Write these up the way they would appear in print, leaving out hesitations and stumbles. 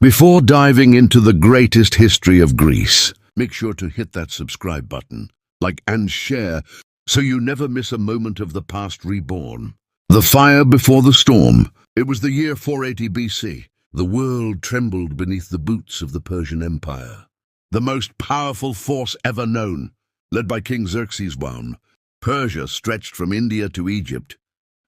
Before diving into the greatest history of Greece, make sure to hit that subscribe button, like and share, so you never miss a moment of the past reborn. The fire before the storm. It was the year 480 BC. The world trembled beneath the boots of the Persian Empire. The most powerful force ever known, led by King Xerxes I. Persia stretched from India to Egypt,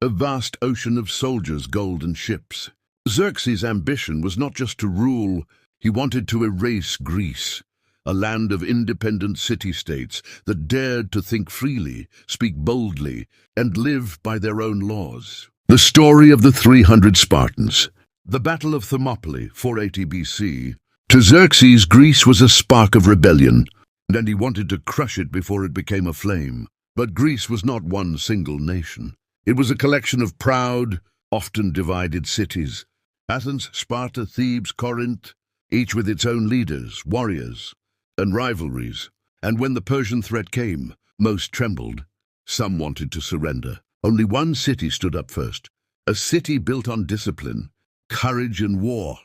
a vast ocean of soldiers, gold and ships. Xerxes' ambition was not just to rule, he wanted to erase Greece, a land of independent city-states that dared to think freely, speak boldly, and live by their own laws. The story of the 300 Spartans. The Battle of Thermopylae, 480 BC. To Xerxes, Greece was a spark of rebellion, and he wanted to crush it before it became a flame. But Greece was not one single nation. It was a collection of proud, often divided cities. Athens, Sparta, Thebes, Corinth, each with its own leaders, warriors, and rivalries. And when the Persian threat came, most trembled. Some wanted to surrender. Only one city stood up first, a city built on discipline, courage, and war.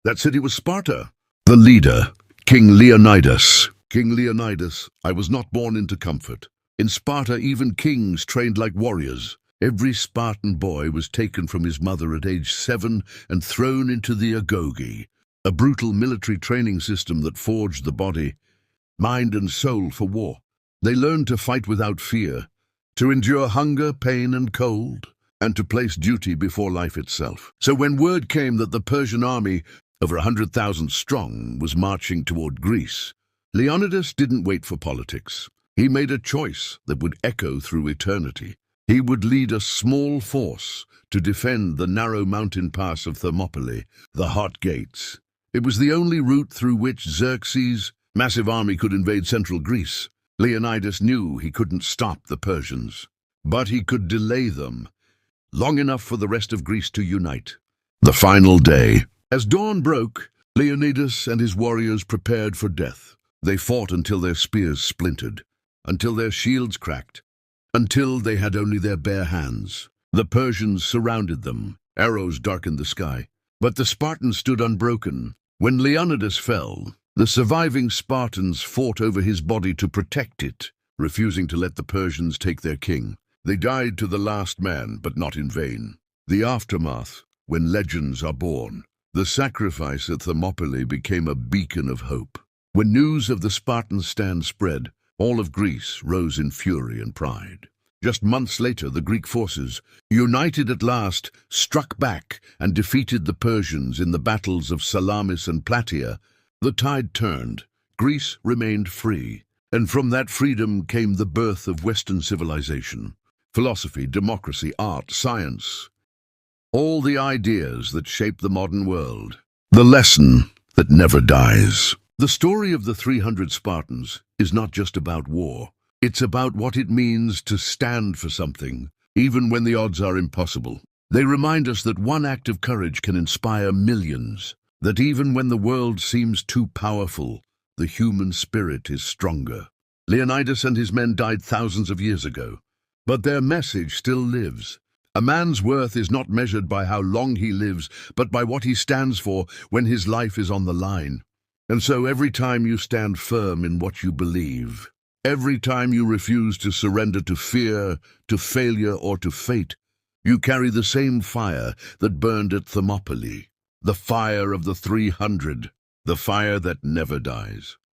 That city was Sparta. The leader, King Leonidas. King Leonidas, I was not born into comfort. In Sparta, even kings trained like warriors. Every Spartan boy was taken from his mother at age 7 and thrown into the agoge, a brutal military training system that forged the body, mind and soul for war. They learned to fight without fear, to endure hunger, pain and cold, and to place duty before life itself. So when word came that the Persian army, over 100,000 strong, was marching toward Greece, Leonidas didn't wait for politics. He made a choice that would echo through eternity. He would lead a small force to defend the narrow mountain pass of Thermopylae, the Hot Gates. It was the only route through which Xerxes' massive army could invade central Greece. Leonidas knew he couldn't stop the Persians, but he could delay them long enough for the rest of Greece to unite. The final day. As dawn broke, Leonidas and his warriors prepared for death. They fought until their spears splintered, until their shields cracked, until they had only their bare hands. The Persians surrounded them. Arrows darkened the sky. But the Spartans stood unbroken. When Leonidas fell, the surviving Spartans fought over his body to protect it, refusing to let the Persians take their king. They died to the last man, but not in vain. The aftermath, when legends are born. The sacrifice at Thermopylae became a beacon of hope. When news of the Spartan stand spread, all of Greece rose in fury and pride. Just months later, the Greek forces, united at last, struck back and defeated the Persians in the battles of Salamis and Plataea. The tide turned. Greece remained free. And from that freedom came the birth of Western civilization. Philosophy, democracy, art, science. All the ideas that shape the modern world. The lesson that never dies. The story of the 300 Spartans is not just about war. It's about what it means to stand for something, even when the odds are impossible. They remind us that one act of courage can inspire millions, that even when the world seems too powerful, the human spirit is stronger. Leonidas and his men died thousands of years ago, but their message still lives. A man's worth is not measured by how long he lives, but by what he stands for when his life is on the line. And so every time you stand firm in what you believe, every time you refuse to surrender to fear, to failure, or to fate, you carry the same fire that burned at Thermopylae, the fire of the 300, the fire that never dies.